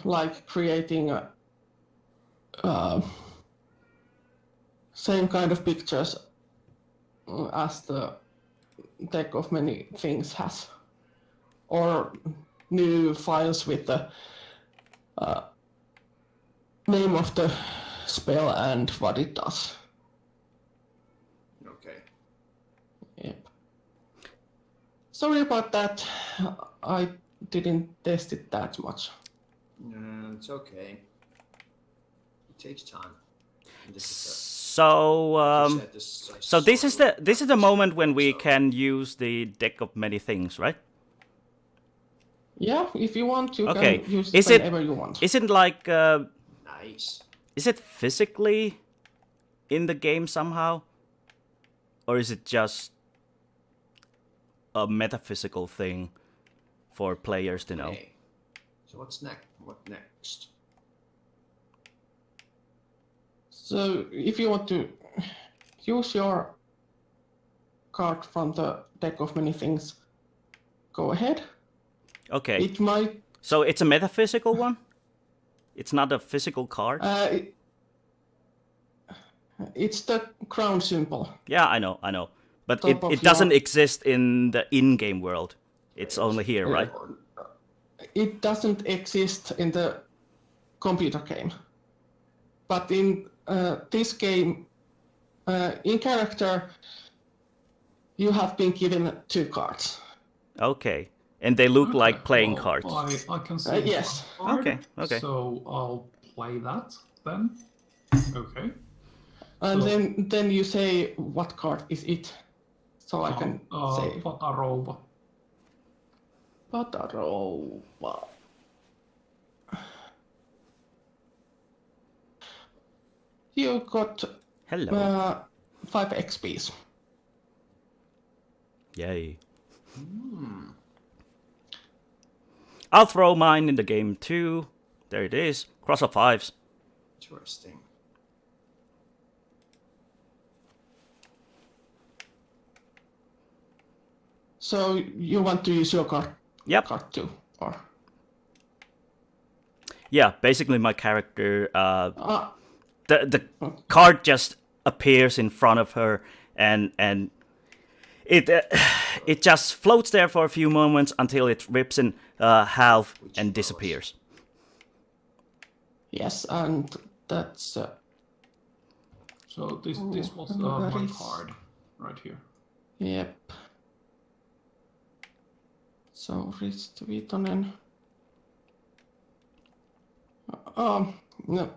like creating same kind of pictures as the deck of many things has, or new files with the name of the spell and what it does. Okay. Yep. Sorry about that. I didn't test it that much. It's okay. It takes time. So this is the moment when we can use the deck of many things, right? Yeah, if you want, you Okay. can use it whenever you want. Is it like nice? Is it physically in the game somehow, or is it just a metaphysical thing for players to know? Okay. So what's next? What next? So if you want to use your card from the deck of many things, go ahead. Okay. It might. So it's a metaphysical one? It's not a physical card? It's the crown symbol. Yeah, I know. But it doesn't exist in the in-game world. It's only here, right? It doesn't exist in the computer game. But in this game, in character, you have been given 2 cards. Okay. And they look like playing cards. I can see yes. card, okay. So I'll play that then. Okay. And then you say what card is it, so I can say. Patarova. Patarova. You got 5 XPs. Yay. I'll throw mine in the game too. There it is. Cross of 5s. Interesting. So you want to use your card? Yep. Card too, or? Yeah, basically my character. The card just appears in front of her, and it just floats there for a few moments until it rips in half and disappears. Yes, and that's. So this was my card right here. Yep. So Risto Vitonen. No.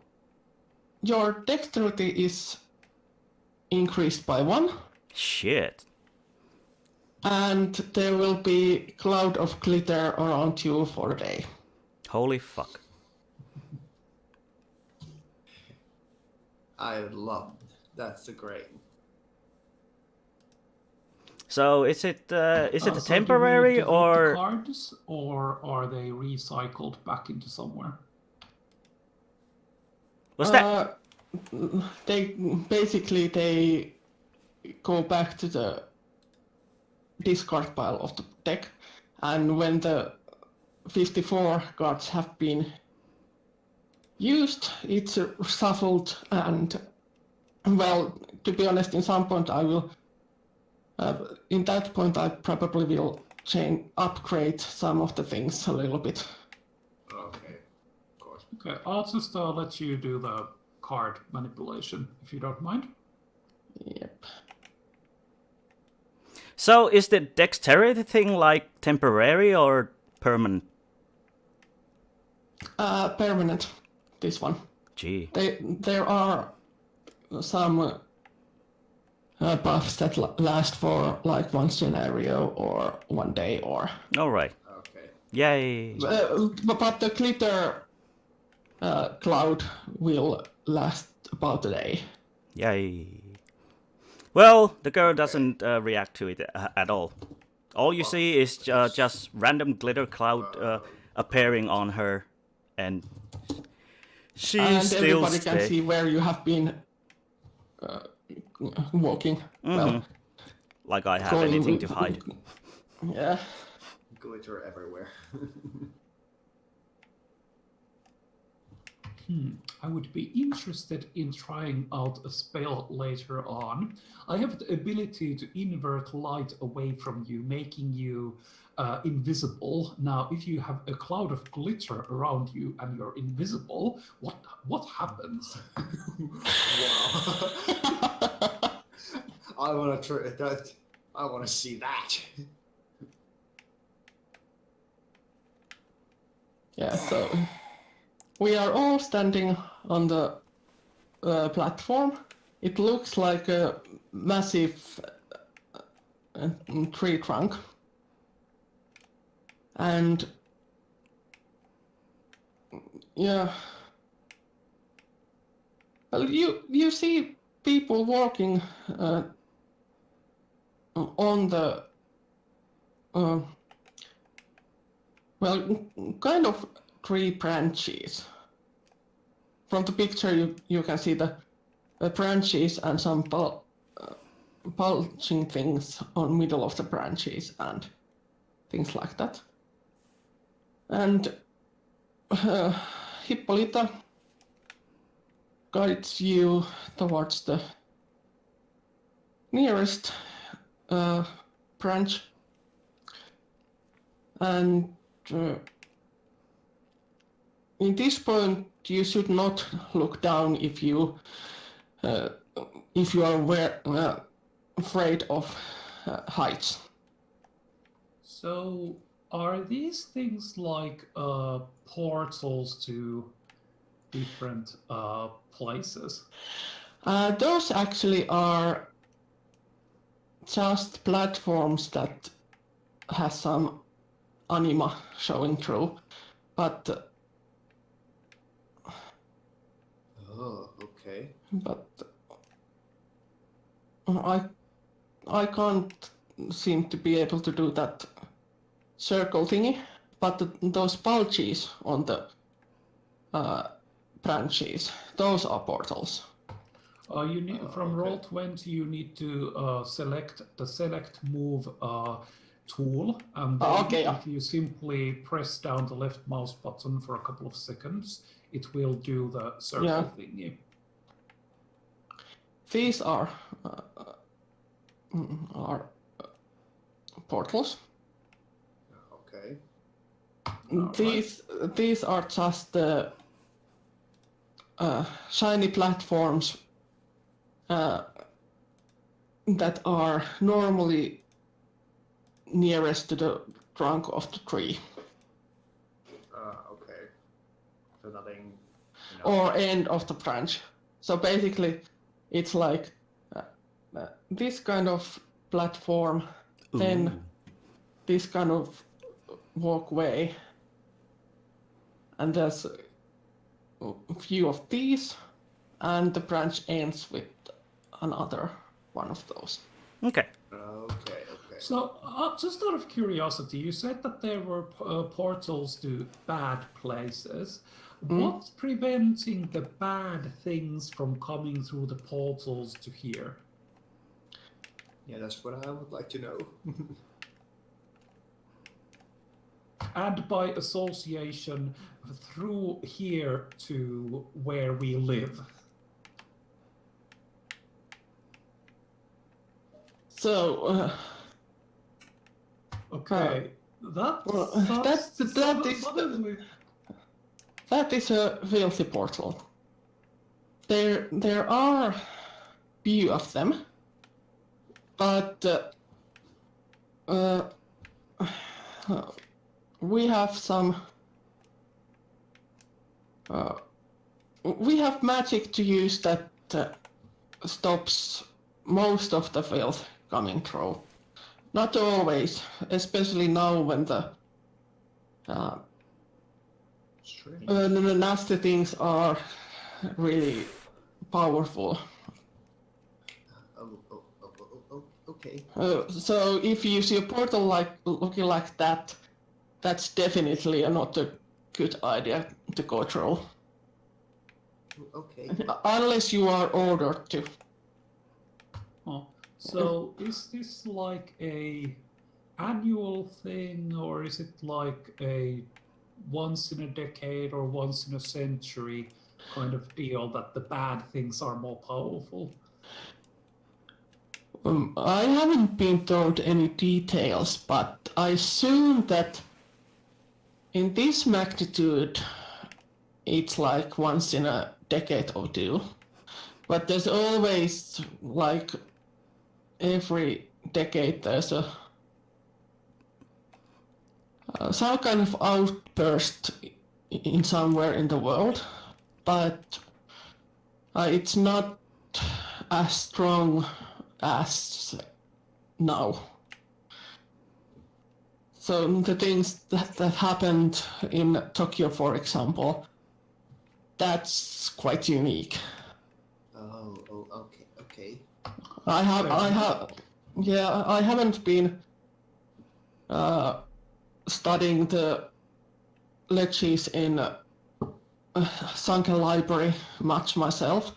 Your dexterity is increased by 1. Shit. And there will be cloud of glitter around you for a day. Holy fuck. I love that's great. So is it a temporary do we delete or the cards, or are they recycled back into somewhere? was that? They go back to the discard pile of the deck, and when the 54 cards have been used, it's shuffled, and well, to be honest, in some point I will. In that point, I probably will upgrade some of the things a little bit. Okay, of course. Okay, I'll just let you do the card manipulation, if you don't mind. Yep. So is the dexterity thing like temporary or permanent? Permanent, this one. Gee. There are some buffs that last for like 1 scenario or 1 day or. All right. Okay. Yay. But the glitter cloud will last about a day. Yay. Well, the girl doesn't react to it at all. All you see is just random glitter cloud appearing on her, and she still everybody can see where you have been walking. Well, like I have anything to hide. Yeah. Glitter everywhere. I would be interested in trying out a spell later on. I have the ability to invert light away from you, making you invisible. Now, if you have a cloud of glitter around you and you're invisible, what happens? Wow. I want to try that. I want to see that. Yeah, so we are all standing on the platform. It looks like a massive tree trunk. And yeah, well, you see people walking on the well, kind of tree branches. From the picture, you can see the branches and some bulging things on middle of the branches and things like that. And Hippolyta guides you towards the nearest branch, and in this point you should not look down if you are afraid of heights. So, are these things like portals to different places? Those actually are just platforms that has some anima showing through, but Oh, okay. I can't seem to be able to do that circle thingy, but those bulges on the branches, those are portals. You need from Roll20. You need to select the select move tool, and then if you simply press down the left mouse button for a couple of seconds, it will do the circle thingy. These are portals. Okay. These are just the shiny platforms that are normally nearest to the trunk of the tree. Okay. So nothing. Or end of the branch. So basically, it's like this kind of platform, then this kind of walkway, and there's a few of these, and the branch ends with another one of those. Okay. Okay. So, just out of curiosity, you said that there were portals to bad places. What's preventing the bad things from coming through the portals to here? Yeah, that's what I would like to know. And by association, through here to where we live. So, okay, that is a filthy portal. There are few of them, but we have some. We have magic to use that stops most of the filth coming through. Not always, especially now when the nasty things are really powerful. Okay. So if you see a portal looking like that, that's definitely not a good idea to go through. Okay. Unless you are ordered to. Oh, so is this like a annual thing, or is it like a once in a decade or once in a century kind of deal that the bad things are more powerful? I haven't been told any details, but I assume that in this magnitude, it's like once in a decade or two. But there's always, like, every decade there's some kind of outburst in somewhere in the world, but it's not as strong as now. So the things that happened in Tokyo, for example, that's quite unique. Okay. I haven't been studying the leches in Sunken Library much myself,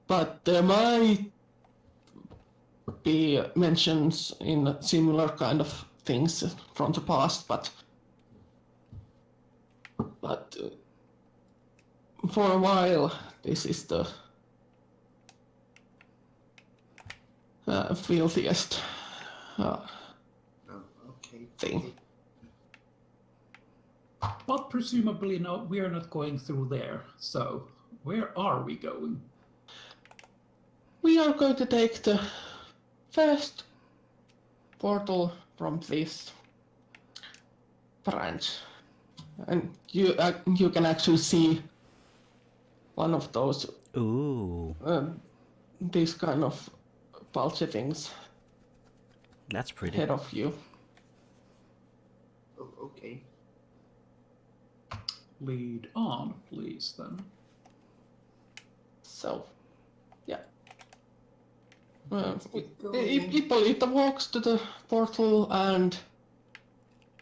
but there might be mentions in similar kind of things from the past, but for a while this is the filthiest thing. But presumably no, we are not going through there. So where are we going? We are going to take the first portal from this branch, and you can actually see one of those Ooh, these kind of bulgy things that's pretty. ahead of you. Okay. Lead on, please, then. So, yeah. Keep going. Ippolita walks to the portal and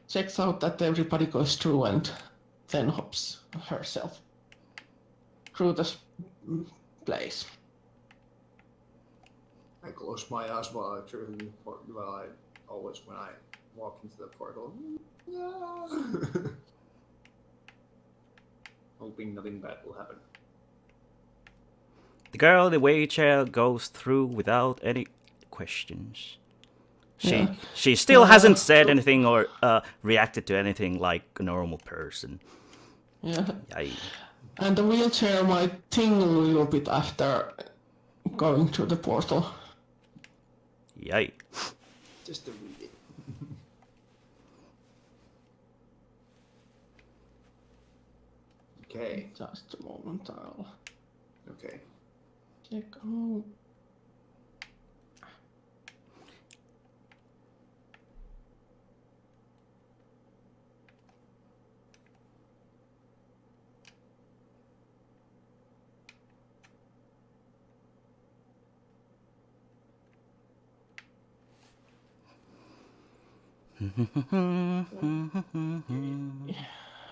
checks out that everybody goes through, and then hops herself through the place. I close my eyes while I through the portal. Well, I always when I walk into the portal. No. Hoping nothing bad will happen. The girl in the wheelchair goes through without any questions. She still hasn't said anything or reacted to anything like a normal person. Yeah. Yay. And the wheelchair might tingle a little bit after going through the portal. Yay. Just to read it. Okay. Just a moment, I'll Okay. check out.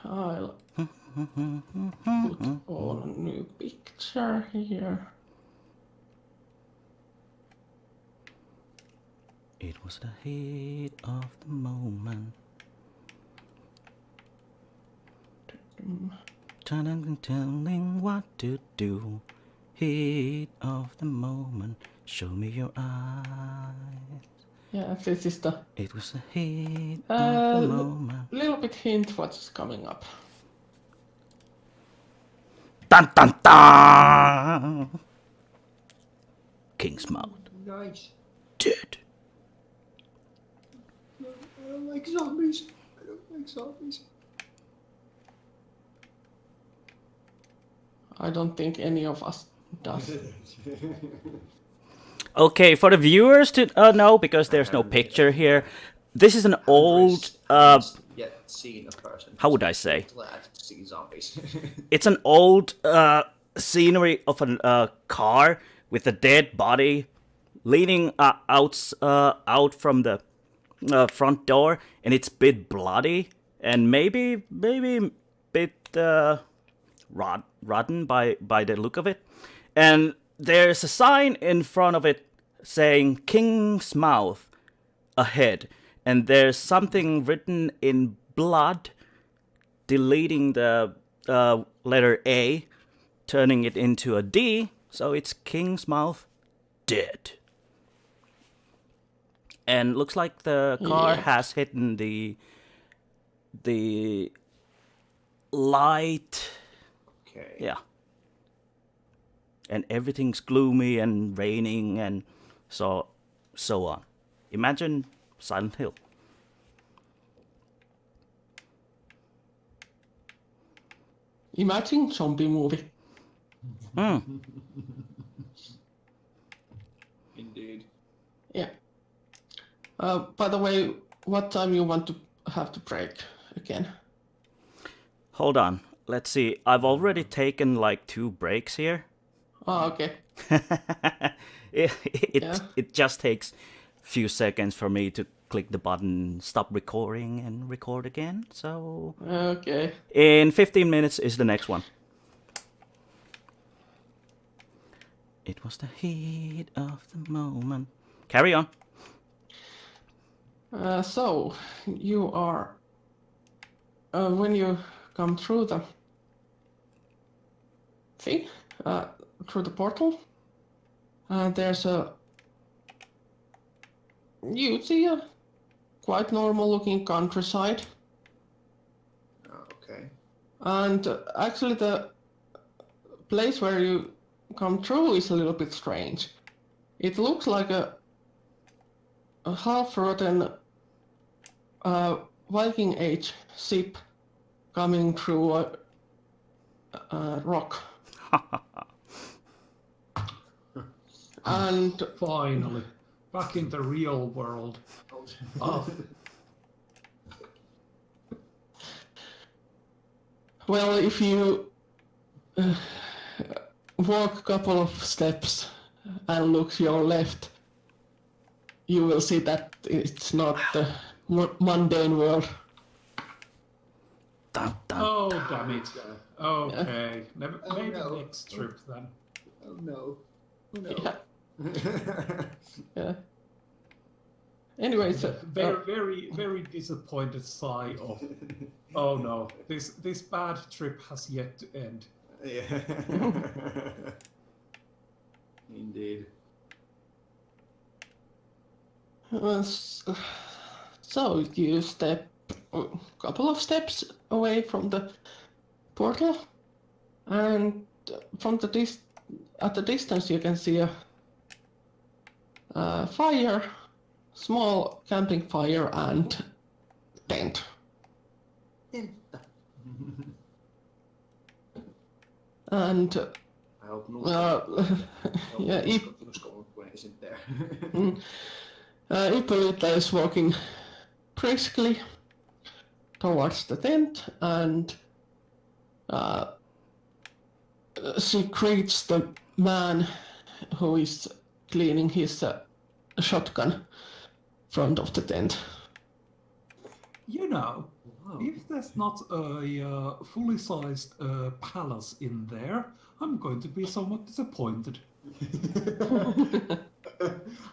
I'll put on a new picture here. It was the heat of the moment. Telling what to do. Heat of the moment. Show me your eyes. Yeah, this is the It was the heat of the moment. little bit hint what's coming up. Dun dun dun! King's mouth. Nice. Dude. I don't like zombies. I don't like zombies. I don't think any of us does. Okay, for the viewers to know, because there's no picture here, this is an old, yet seen a person. how would I say? Glad to see zombies. It's an old scenery of a car with a dead body leaning out from the front door, and it's a bit bloody and maybe bit rotten by the look of it. And there's a sign in front of it saying King's Mouth ahead, and there's something written in blood deleting the letter A, turning it into a D, so it's King's Mouth dead. And looks like the car Yeah. has hidden the light. Okay. Yeah. And everything's gloomy and raining and so on. Imagine Silent Hill. Imagine zombie movie. Indeed. Yeah. By the way, what time you want to have to break again? Hold on. Let's see. I've already taken like 2 breaks here. Oh, okay. It just takes few seconds for me to click the button, stop recording, and record again. So Okay. in 15 minutes is the next one. It was the heat of the moment. Carry on. So, you are... when you come through the thing, through the portal, there's a... You see a quite normal looking countryside. Okay. And actually the place where you come through is a little bit strange. It looks like a half-rotten Viking Age ship coming through a rock. And Finally, back in the real world. Oh, well, if you walk a couple of steps and look to your left, you will see that it's not the mundane world. Dun, dun. oh, damn it. Okay, maybe no. next trip then. Oh no. Oh no. Yeah. Yeah. Anyways, Very disappointed sigh of, oh no, this bad trip has yet to end. Yeah. Indeed. So you step a couple of steps away from the portal, and from the at the distance you can see a fire, small camping fire and tent. And I hope yeah, when isn't there. Ippolita is walking briskly towards the tent, and she greets the man who is cleaning his shotgun in front of the tent. You know, Wow. if there's not a fully sized palace in there, I'm going to be somewhat disappointed.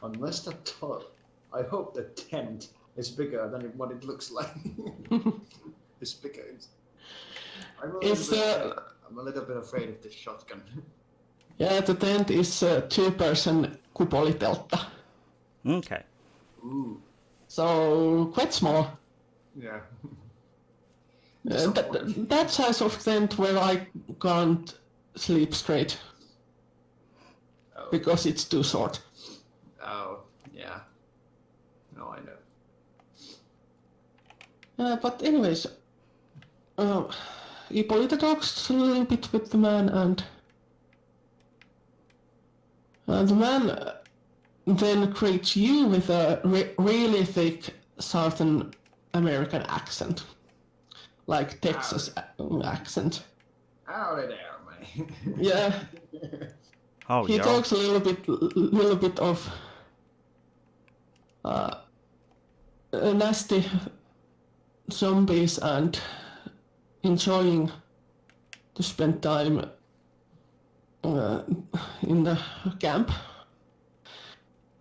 Unless the I hope the tent is bigger than what it looks like. It's bigger. I'm a little bit afraid of this shotgun. Yeah, the tent is a 2-person kupoliteltta, Okay. Ooh. so quite small. Yeah. That size of tent where I can't sleep straight Oh. because it's too short. Oh. Yeah. No, I know. But anyways, Ippolita talks a little bit with the man, and the man then greets you with a really thick Southern American accent, like Texas accent. Howdy there, man. Yeah, Oh, he yeah. talks a little bit of nasty zombies and enjoying to spend time in the camp.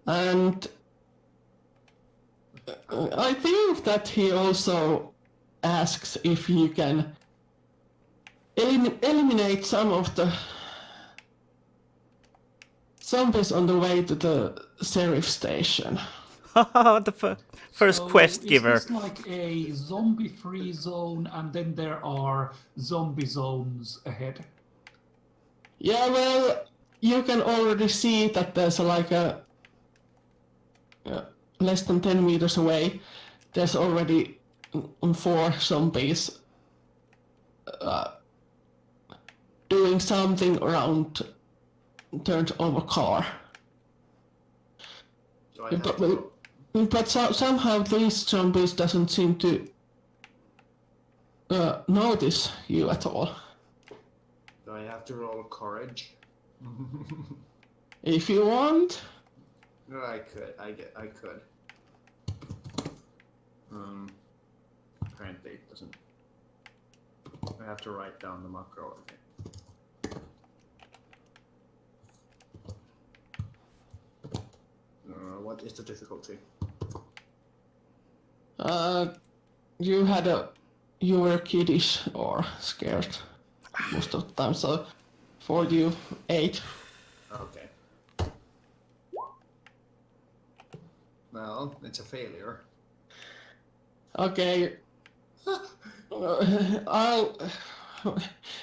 And I think that he also asks if you can eliminate some of the zombies on the way to the sheriff station. The first So quest giver. Is this like a zombie-free zone, and then there are zombie zones ahead? Yeah, well, you can already see that there's like a less than 10 meters away. There's already 4 zombies doing something around turned over car. Do I have to, But somehow these zombies doesn't seem to notice you at all. do I have to roll courage? If you want. No, I could. I could. Apparently it doesn't. I have to write down the macro. What is the difficulty? You were kiddish or scared most of the time, so for you 8. Okay. Well, it's a failure. Okay. I'll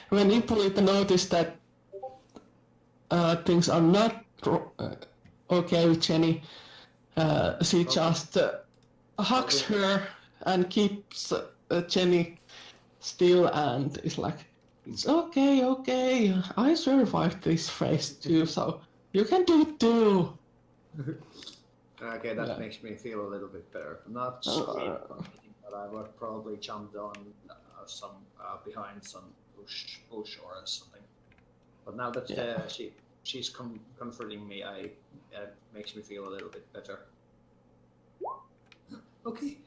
when you pull it, notice that things are not okay with Jenny. She just hugs her and keeps Jenny still and is like, it's okay, okay, I survived this phase too, so you can do it too. Okay, that makes me feel a little bit better. Not sweet, but I would probably jumped on some behind some bush or something. But now that she's comforting me, it makes me feel a little bit better. Okay.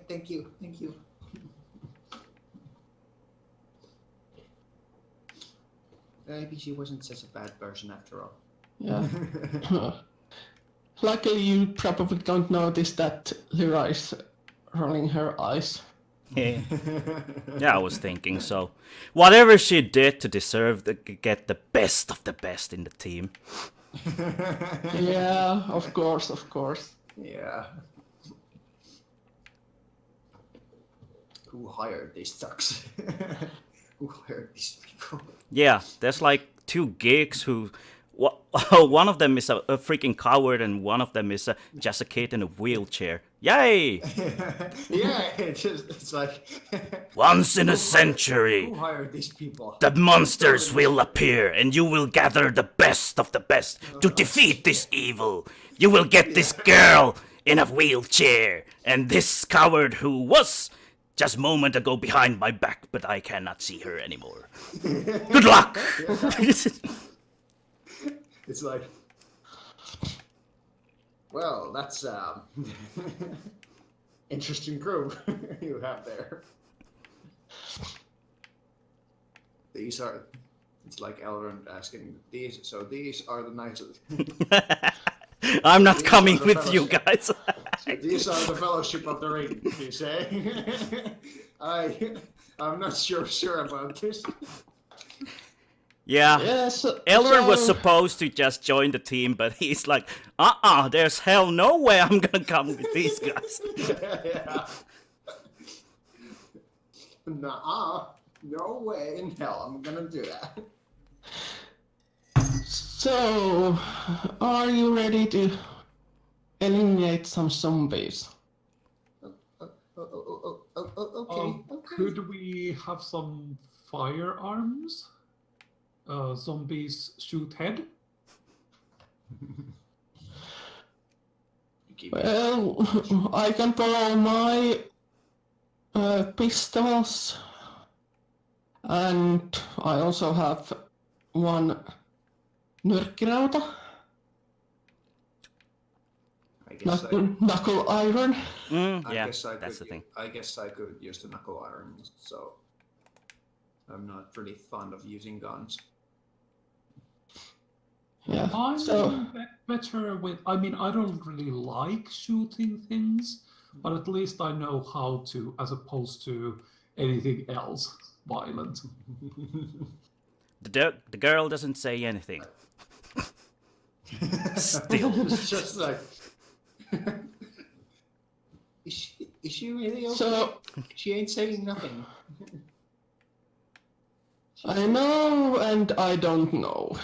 Thank you. Maybe she wasn't such a bad person after all. Yeah. Luckily, you probably don't notice that Lyra is rolling her eyes. Yeah. Yeah, I was thinking so. Whatever she did to deserve to get the best of the best in the team. Yeah, of course. Yeah. Who hired these sucks? Who hired these people? Yeah, there's like 2 geeks who... One of them is a freaking coward and one of them is just a kid in a wheelchair. Yay! Yeah, it's like... Once in a century, Who hired these people? the monsters will appear and you will gather the best of the best to defeat this evil. You will get this girl in a wheelchair and this coward who was just a moment ago behind my back, but I cannot see her anymore. Good luck! It's like... Well, that's interesting group you have there. These are... It's like Elrond asking, these are the knights of... I'm not coming with you guys. These are the Fellowship of the Ring, you say? I'm not sure about this. Yeah, Yes. Elrond was supposed to just join the team, but he's like, there's hell no way I'm gonna come with these guys. Yeah. Nuh-uh. No way in hell I'm gonna do that. So, are you ready to eliminate some zombies? Okay. Could we have some firearms? Zombies shoot head? Well, I can borrow my pistols, and I also have one nyrkkirauta, knuckle iron. Yeah, that's the thing. I guess I could use the knuckle iron, so I'm not really fond of using guns. Yeah. I'm So better with... I mean, I don't really like shooting things, but at least I know how to, as opposed to anything else violent. The girl doesn't say anything. Still. It's just like. Is she really okay? So She ain't saying nothing. I know and I don't know.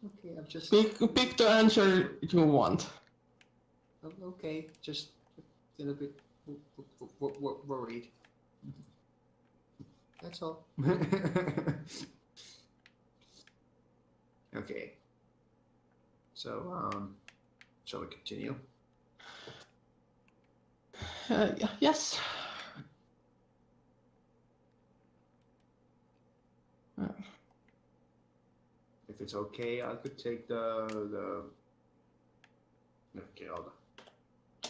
Okay, I'm just. Pick the answer you want. Okay, just a little bit worried. That's all. Okay. So, shall we continue? Yes. If it's okay, I could take the. Okay, hold on.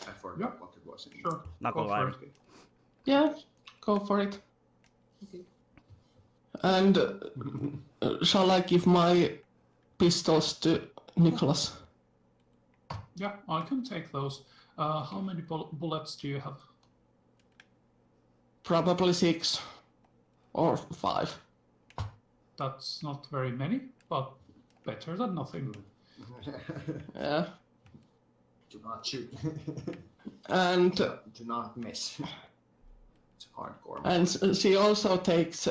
I forgot what it was. Sure. Knuckle Go for rider. it. Okay. Yeah, go for it. Okay. And shall I give my pistols to Nicholas? Yeah, I can take those. How many bullets do you have? Probably 6 or 5. That's not very many, but better than nothing. Yeah. Do not shoot. And Do not miss. It's hardcore. and she also takes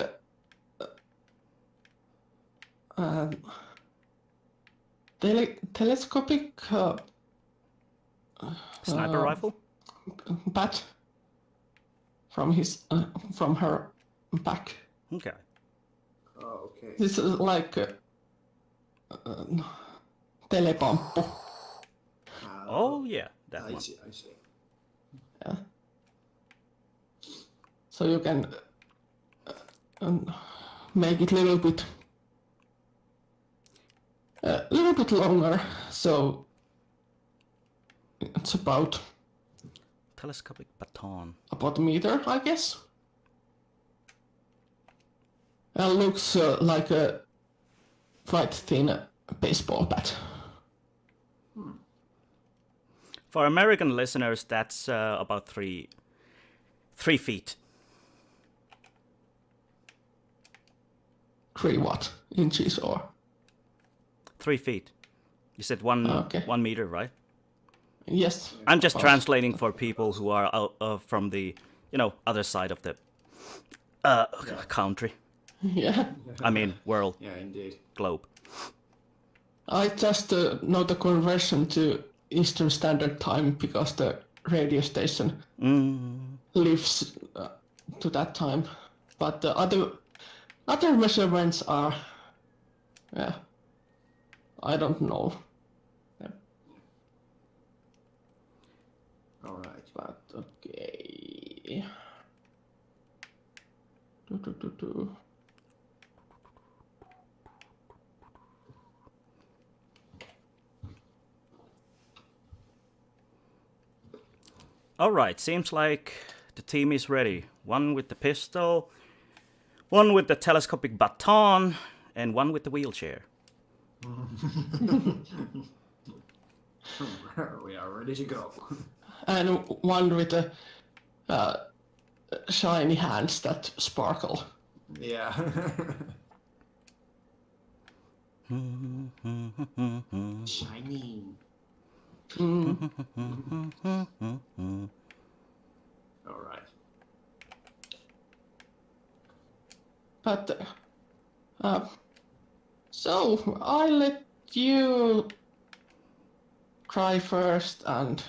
telescopic Sniper rifle? bat from her back. Okay. Oh, okay. This is like telepamppu. Oh, yeah, that I one. see. I see. Yeah. So you can make it a little bit longer. So it's about Telescopic baton. a meter, I guess. And looks like a quite thin baseball bat. For American listeners, that's about 3 feet. 3 what? Inches or? 3 feet. You said 1 Okay. 1 meter, right? Yes. I'm just About- translating for people who are out from the, other side of the country. Yeah. I mean, world, Yeah, indeed. globe. I just know the conversion to Eastern Standard Time because the radio station lives to that time. But the other measurements are, yeah, I don't know. All right. But okay. Do. All right, seems like the team is ready. One with the pistol, one with the telescopic baton, and one with the wheelchair. We are ready to go. And one with the shiny hands that sparkle. Yeah. Shiny. All right. But so I let you try first, and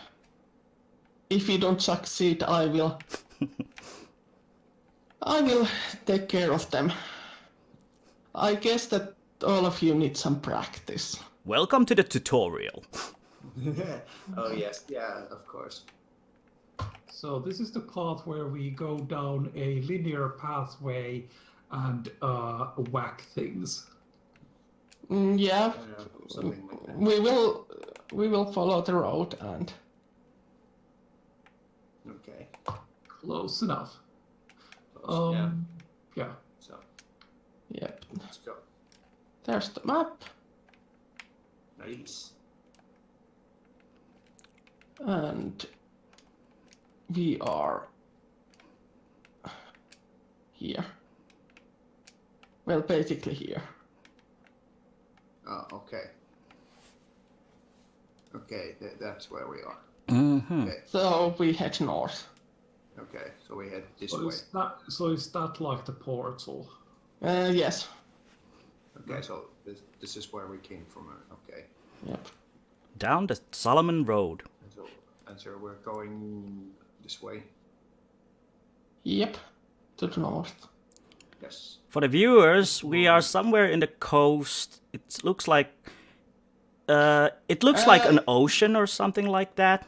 if you don't succeed, I will take care of them. I guess that all of you need some practice. Welcome to the tutorial. Oh yes, yeah, of course. So this is the part where we go down a linear pathway and whack things. Yeah, Something like that. we will follow the road and Okay. Close enough. Yeah. Yeah. So yep. let's go. There's the map, Nice. and we are here. Well, basically here. Oh, okay. Okay, that's where we are. Mm-hmm. Okay, So we head north. okay, so we head this So way. is that like the portal? Yes. Okay, so this is where we came from. Okay, Yep. Down the Solomon Road. and so we're going this way. Yep. To the north. Yes. For the viewers, we are somewhere in the coast. It looks like an ocean or something like that.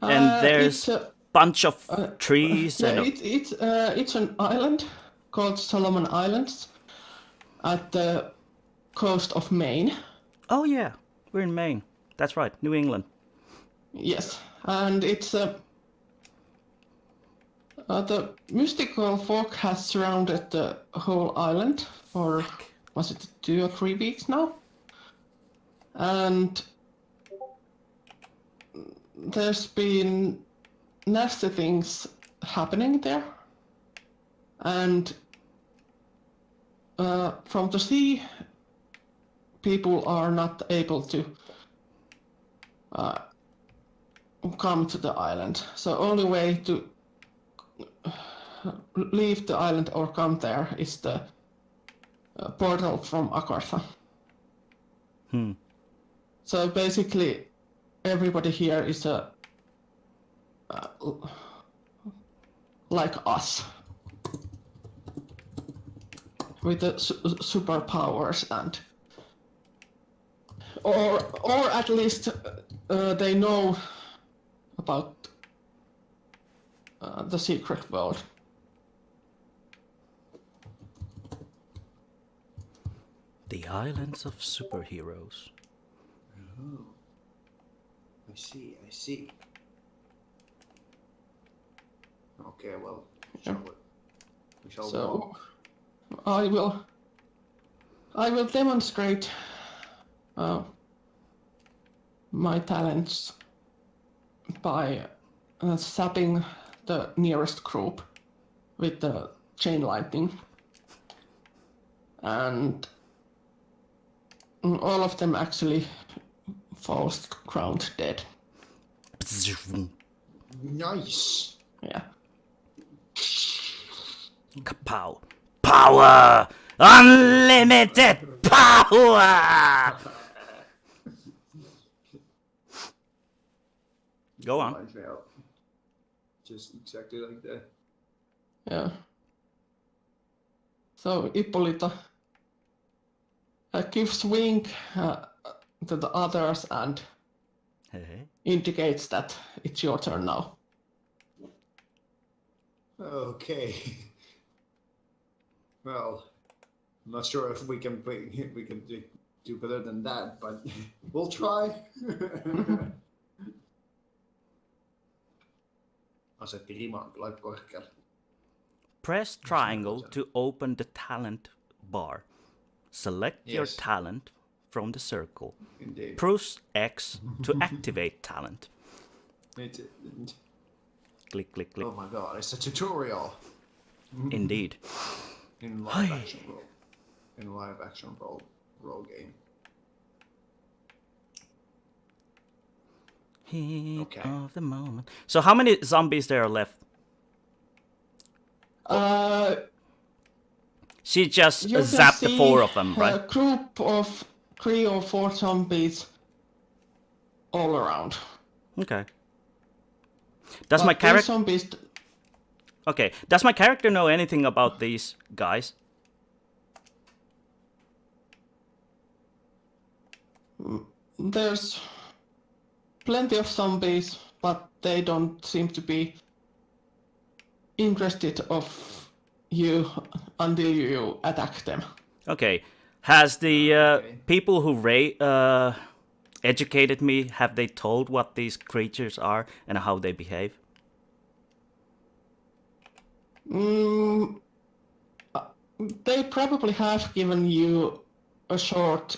And there's it's a bunch of trees yeah, and it's an island called Solomon Islands at the coast of Maine. oh yeah, we're in Maine. That's right, New England. Yes, and it's the mystical fog has surrounded the whole island for was it 2 or 3 weeks now, and there's been nasty things happening there, and from the sea, people are not able to come to the island. So only way to leave the island or come there is the portal from Agartha. So basically, everybody here is like us, with the superpowers and, or at least they know about the secret world. The Islands of Superheroes. Oh, I see. Okay, well, we shall So walk. I will demonstrate my talents by zapping the nearest group with the chain lightning, and all of them actually falls to the ground dead. Nice. Yeah. Kapow. Power! Unlimited power! Go on. Lines me out. Just exactly like that. Yeah. So Ippolita gives wink to the others and Hey. indicates that it's your turn now. Okay. Well, I'm not sure if we can do better than that, but we'll try. Asetti riman kyllä korkealle. Press triangle to open the talent bar. Select your Yes. talent from the circle. Indeed. Press X to activate talent. Click, click, click. Oh my god, it's a tutorial Indeed. in live action role. In live action role game. Heat Okay. of the moment. So how many zombies there are left? She just You can zapped the see 4 of them, a right? group of 3 or 4 zombies all around. Okay. Does But my these character? zombies, Okay. Does my character know anything about these guys? there's plenty of zombies, but they don't seem to be interested of you until you attack them. Okay. Has the Okay. people who educated me, have they told what these creatures are and how they behave? They probably have given you a short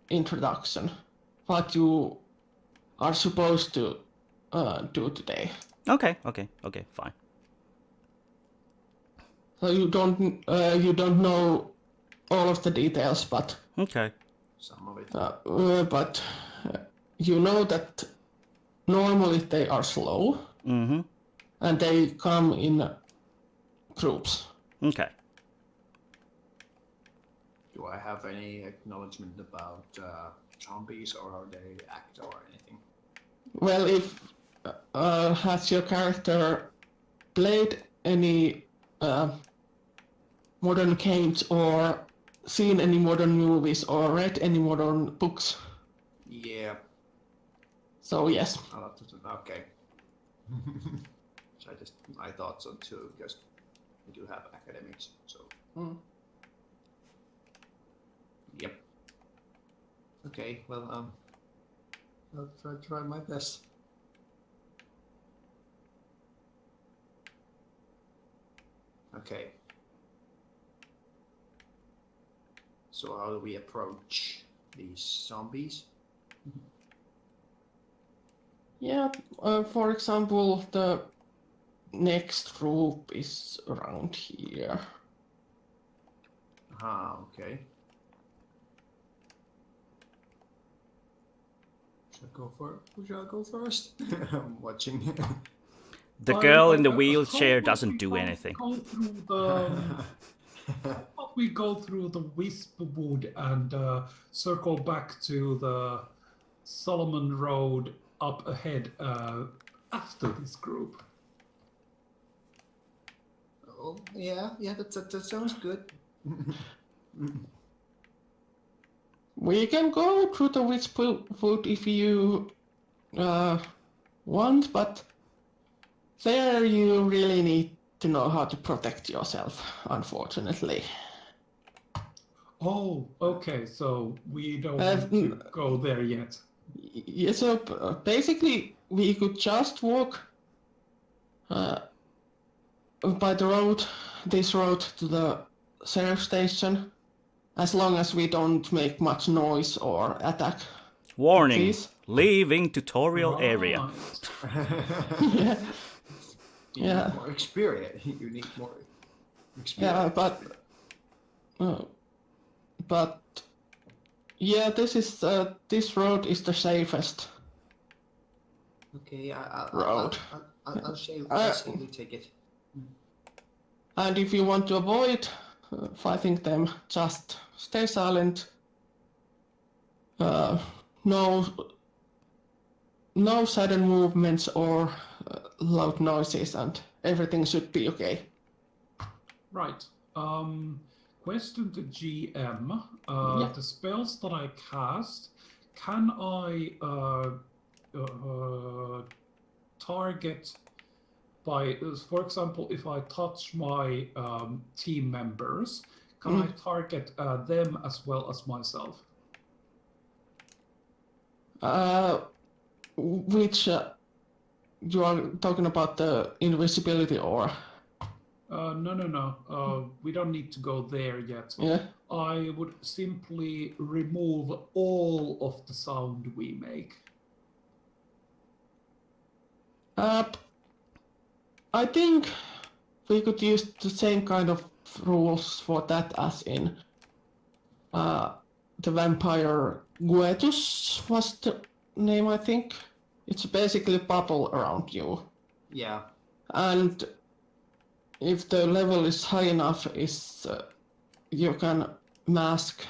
introduction, what you are supposed to do today. Okay, fine. So you don't know all of the details, but Okay. Some of it. you know that normally they are slow, Mm-hmm. and they come in groups. Okay. Do I have any acknowledgement about zombies, or how they act, or anything? Well, if has your character played any modern games or seen any modern movies or read any modern books? Yeah. So yes. I'll have to. Okay. So I thought so too, because we do have academics. So. Yep. Okay. Well, I'll try my best. Okay. So how do we approach these zombies? Yeah, for example, the next group is around here. Ah, okay. Who shall I go first? I'm watching. The girl in the How wheelchair about doesn't we do go anything. through the, how about we go through the Wispwood and circle back to the Solomon Road up ahead after this group? Oh, yeah, that sounds good. We can go through the Witchwood if you want, but there you really need to know how to protect yourself, unfortunately. Oh, okay, so we don't Uh, want to go there yet. Yeah, so basically we could just walk by the road, this road to the sheriff station, as long as we don't make much noise or attack. Warning. Please. Leaving tutorial area. Right. Yeah. You Yeah. need more experience. You need more experience. Yeah, but yeah, this road is the safest Okay, road. I'll safely take it. And if you want to avoid fighting them, just stay silent. No sudden movements or loud noises, and everything should be okay. Right. Question to GM. Yeah. The spells that I cast, can I target by, for example, if I touch my team members, can I target them as well as myself? Which you are talking about the invisibility or? No. We don't need to go there yet. Yeah. I would simply remove all of the sound we make. I think we could use the same kind of rules for that as in the vampire Guetus was the name, I think. It's basically a bubble around you. Yeah. And if the level is high enough, you can mask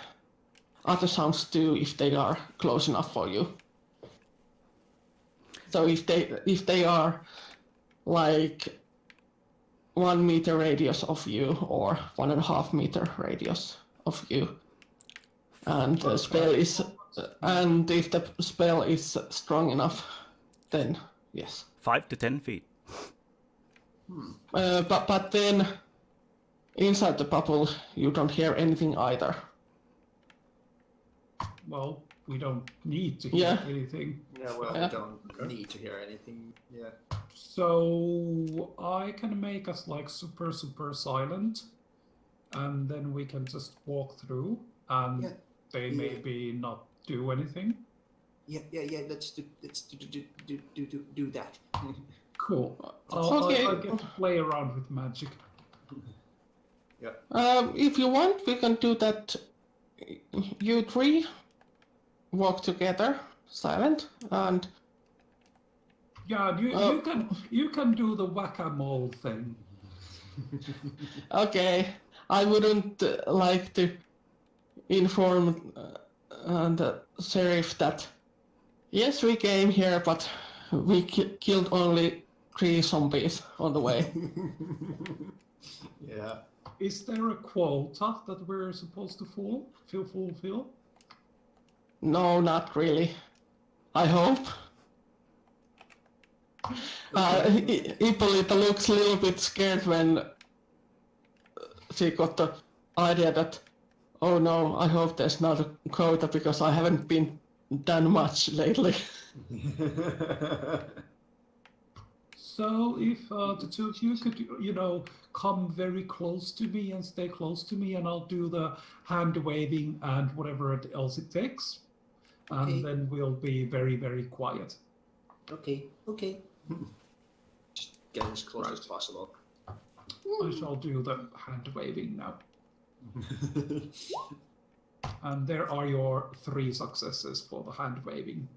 other sounds too if they are close enough for you. So if they are like 1 meter radius of you or 1.5 meter radius of you, and the spell is, and if the spell is strong enough, then yes. 5 to 10 feet. But then inside the bubble you don't hear anything either. Well, we don't need to hear Yeah. anything. Yeah, well, Yeah. we don't need to hear anything. Yeah. So I can make us like super silent, and then we can just walk through, and Yeah. they Yeah. maybe not do anything. Yeah. Let's do that. Cool. Okay. I get to play around with magic. If you want, we can do that. You three walk together. silent, and Yeah, you can do the whack-a-mole thing. okay, I wouldn't like to inform the sheriff that yes, we came here, but we killed only 3 zombies on the way. Yeah. Is there a quota that we're supposed to fulfill? No, not really. I hope. Ippolita looks a little bit scared when she got the idea that, oh no, I hope there's not a quota because I haven't been done much lately. So if the two of you could, come very close to me and stay close to me, and I'll do the hand waving and whatever else it takes, and then we'll be very, very quiet. Okay. Just get as close as possible. I shall do the hand waving now. And there are your 3 successes for the hand waving.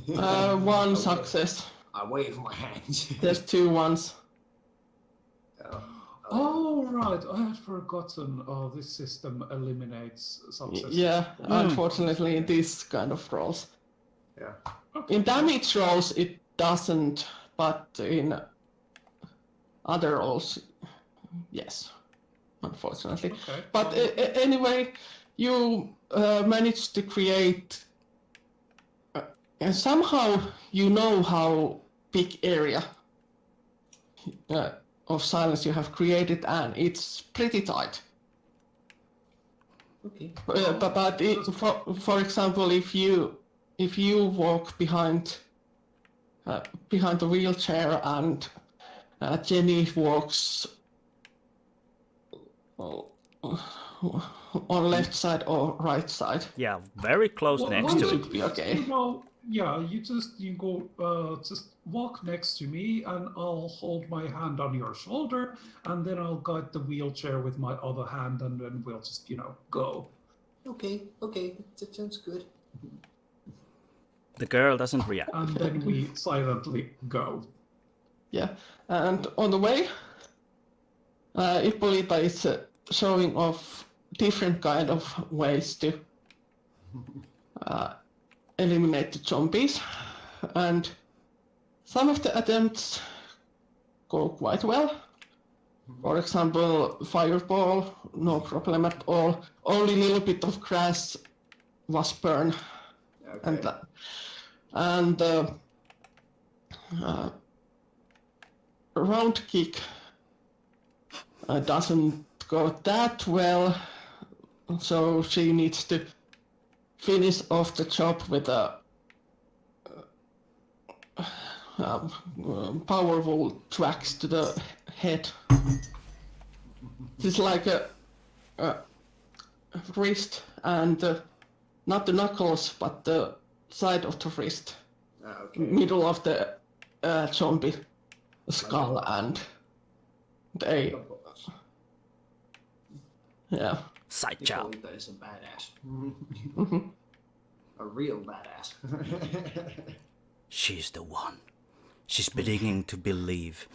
1 success. I wave my hands. There's 2 ones. Oh, right. I had forgotten. Oh, this system eliminates successes. Yeah, unfortunately in these kind of rolls. Yeah. Okay. In damage rolls it doesn't, but in other rolls, yes, unfortunately. Okay. But anyway, you managed to create, and somehow you know how big area of silence you have created, and it's pretty tight. Okay. But for example, if you walk behind the wheelchair and Jenny walks on left side or right side, Yeah, very close Well, next why to don't it. should be okay. You go just walk next to me, and I'll hold my hand on your shoulder, and then I'll guide the wheelchair with my other hand, and then we'll just go. Okay. That sounds good. The girl doesn't react. And then we silently go. Yeah, and on the way, Ippolita is showing off different kind of ways to eliminate the zombies, and some of the attempts go quite well. For example, fireball, no problem at all. Only a little bit of grass was burned, Okay. and round kick doesn't go that well, so she needs to finish off the job with a powerful tracks to the head. It's like a wrist and not the knuckles, but the side of the wrist, Okay. middle of the zombie skull, and they, yeah. Side job. Ippolita is a badass. Mhm. A real badass. She's the one. She's beginning to believe.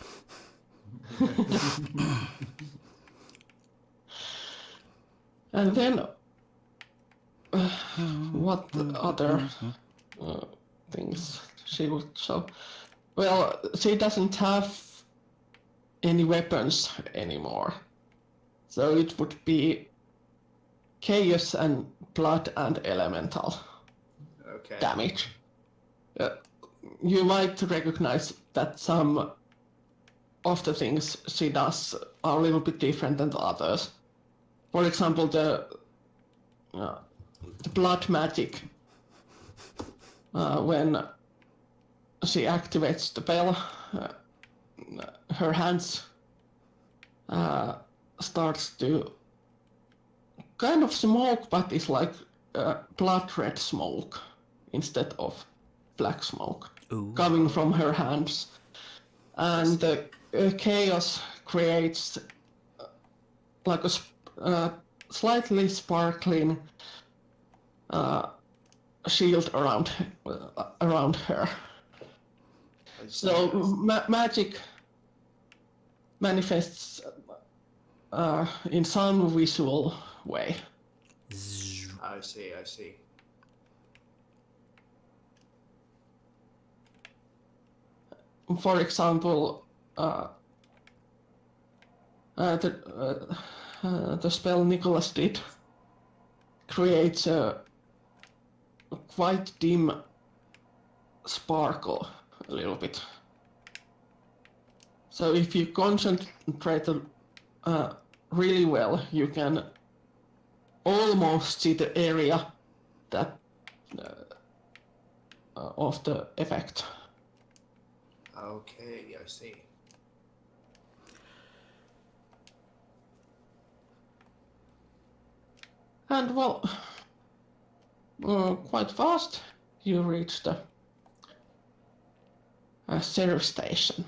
And then, what other things she would show? Well, she doesn't have any weapons anymore. So it would be chaos and blood and elemental Okay. damage. You might recognize that some of the things she does are a little bit different than the others. For example, the blood magic. When she activates the bell, her hands starts to kind of smoke, but it's like blood red smoke instead of black smoke. Ooh. Coming from her hands, and the chaos creates like a slightly sparkling shield around her. So magic manifests in some visual way. I see. For example, the spell Nicholas did creates a quite dim sparkle a little bit. So if you concentrate really well, you can almost see the area that of the effect. Okay, I see. And well, quite fast you reach the sheriff station.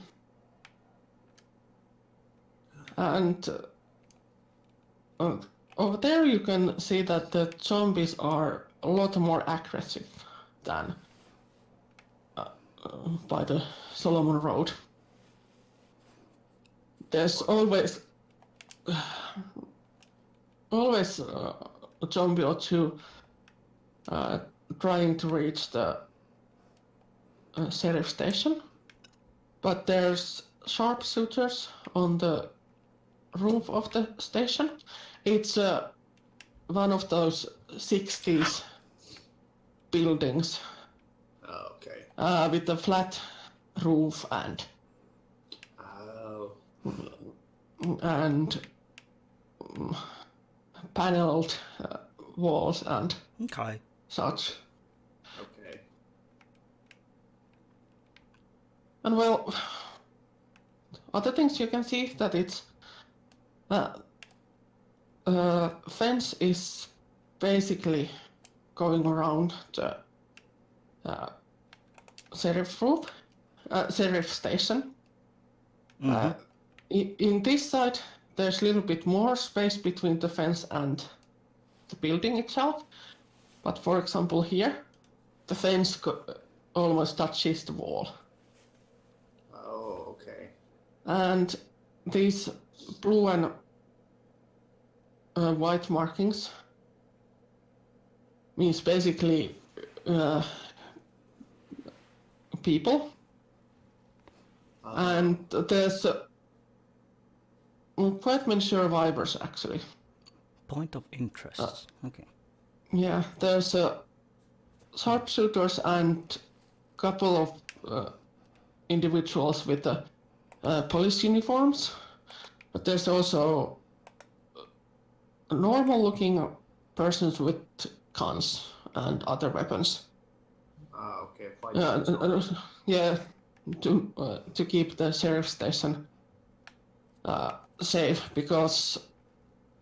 And over there you can see that the zombies are a lot more aggressive than by the Solomon Road. There's always a zombie or two trying to reach the sheriff station, but there's sharpshooters on the roof of the station. It's one of those 60s buildings with a flat roof and paneled walls and such. Okay. And well, other things you can see that it's fence is basically going around the sheriff roof, sheriff station. In this side, there's a little bit more space between the fence and the building itself. But for example here, the fence almost touches the wall. Oh, okay. And these blue and white markings means basically people. And there's quite many survivors actually. Point of interest. Okay. Yeah, there's sharpshooters and couple of individuals with police uniforms, but there's also normal-looking persons with guns and other weapons. Okay. Yeah, to keep the sheriff station safe, because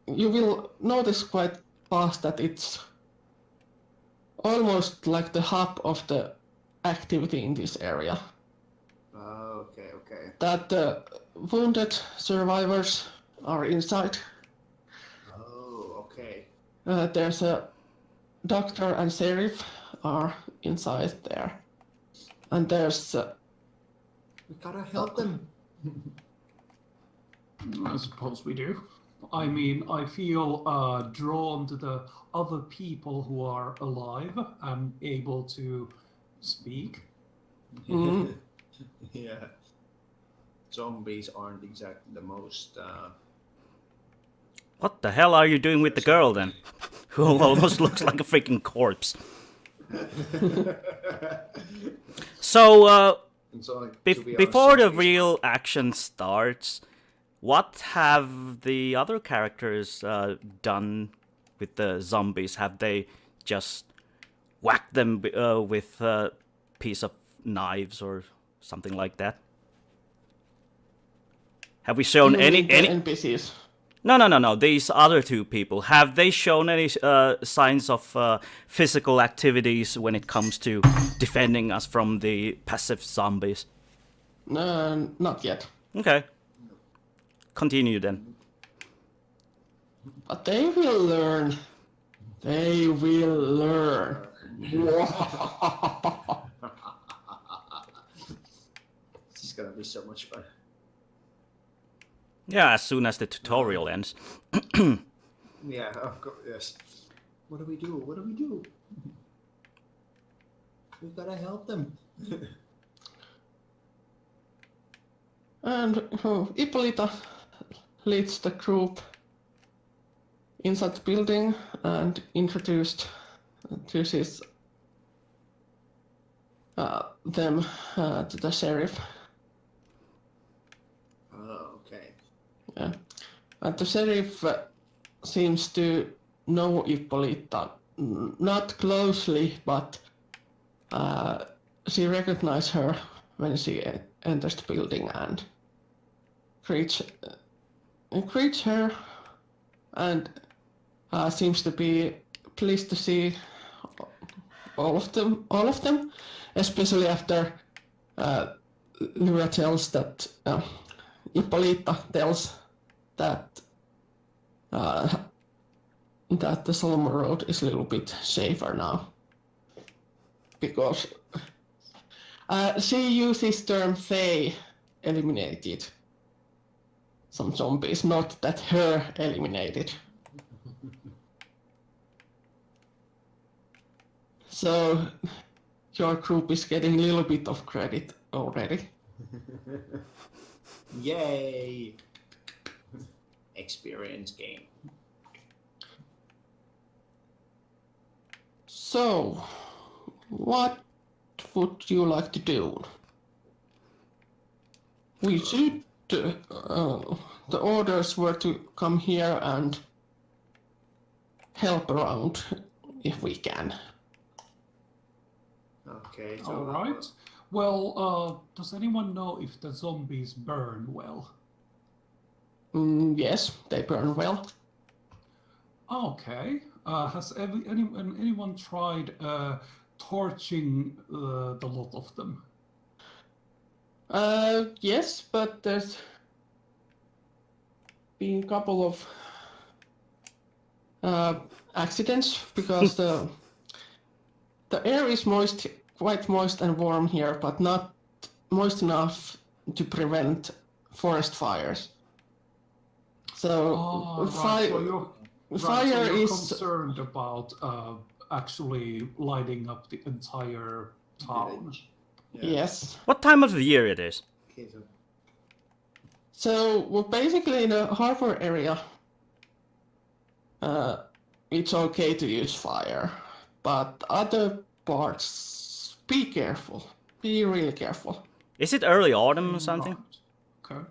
you will notice quite fast that it's almost like the hub of the activity in this area. Okay. That the wounded survivors are inside. Oh, okay. There's a doctor and sheriff are inside there. And there's... we gotta help them. I suppose we do. I mean, I feel drawn to the other people who are alive and able to speak. Yeah. Zombies aren't exactly the most... What the hell are you doing with the girl then? Who almost looks like a freaking corpse. So, before the real action starts, what have the other characters done with the zombies? Have they just whacked them with a piece of knives or something like that? Have we shown any NPCs? No. These other two people, have they shown any signs of physical activities when it comes to defending us from the passive zombies? Not yet. Okay. Continue then. But they will learn. They will learn. This is gonna be so much fun. Yeah, as soon as the tutorial ends. Yeah, of course, yes. What do we do? What do we do? We've gotta help them. And Ippolita leads the group inside the building and introduces them to the sheriff. Oh, okay. Yeah. And the sheriff seems to know Ippolita, not closely, but she recognizes her when she enters the building and greets her, and seems to be pleased to see all of them, especially after Lyra tells that Ippolita tells that the Solomon Road is a little bit safer now, because she uses term "they eliminated" some zombies, not that her eliminated. So your group is getting a little bit of credit already. Yay! Experience game. So, what would you like to do? We should. The orders were to come here and help around if we can. Okay. So, All right. Well, does anyone know if the zombies burn well? Yes, they burn well. Okay. Has anyone tried torching the lot of them? Yes, but there's been a couple of accidents because the air is quite moist and warm here, but not moist enough to prevent forest fires. So Right. So you're fire is concerned about actually lighting up the entire town. Yeah. yes. What time of the year it is? Okay, so So we're basically in a harbor area. It's okay to use fire, but other parts, be careful. Be really careful. Is it early autumn or something? Right.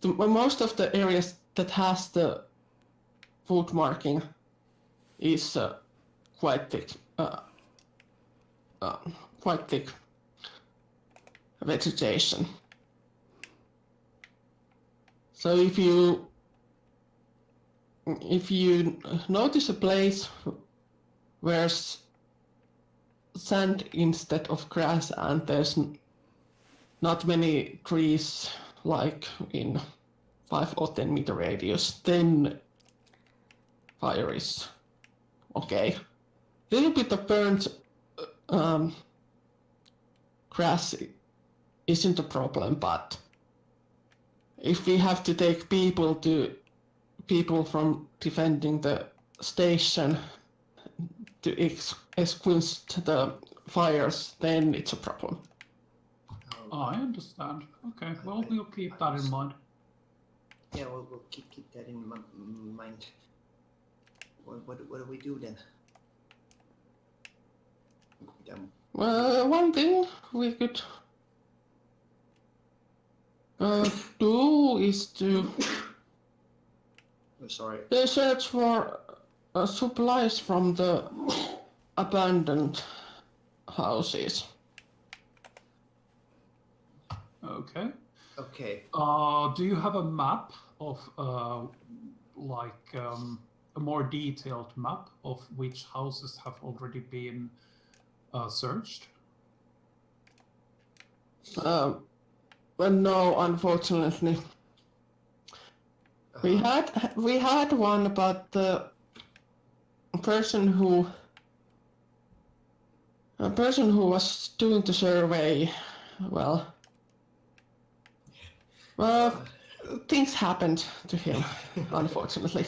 Okay. Most of the areas that has the food marking is quite thick vegetation. So if you notice a place where sand instead of grass and there's not many trees like in 5 or 10 meter radius, then fire is okay. Little bit of burnt grass isn't a problem, but if we have to take people from defending the station to extinguish the fires, then it's a problem. I understand. Okay, well, we'll keep that in mind. yeah, we'll keep that in mind. What do we do then? One thing we could do is to Sorry. search for supplies from the abandoned houses. Okay. Okay. Do you have a map of a more detailed map of which houses have already been searched? Well, no, unfortunately. We had one, but the person who A person who was doing the survey, well, things happened to him, unfortunately.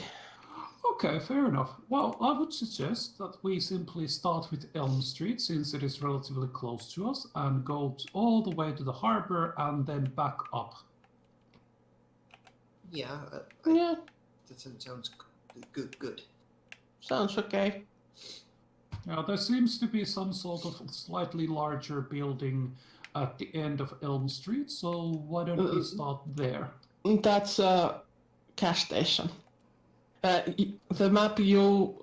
Okay, fair enough. Well, I would suggest that we simply start with Elm Street, since it is relatively close to us, and go all the way to the harbor and then back up. Yeah. Yeah, That sounds good. sounds okay. Now, there seems to be some sort of slightly larger building at the end of Elm Street, so why don't we start there? That's a gas station. The map you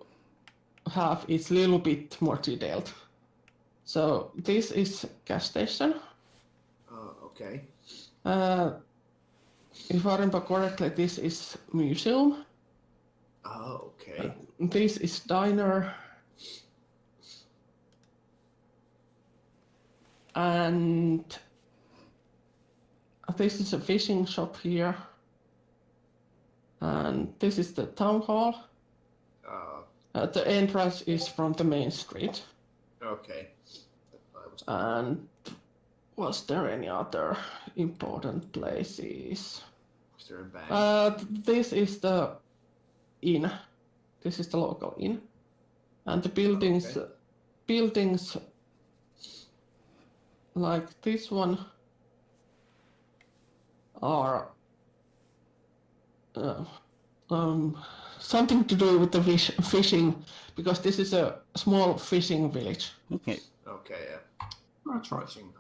have is a little bit more detailed. So this is gas station. Okay. If I remember correctly, this is museum. Oh, okay. This is diner. And this is a fishing shop here. And this is the town hall. The entrance is from the main street. Okay. And was there any other important places? Was there a bank? This is the inn. This is the local inn. And the buildings, Okay. buildings like this one are something to do with the fishing, because this is a small fishing village. Okay. Okay, yeah. That's right. Fishing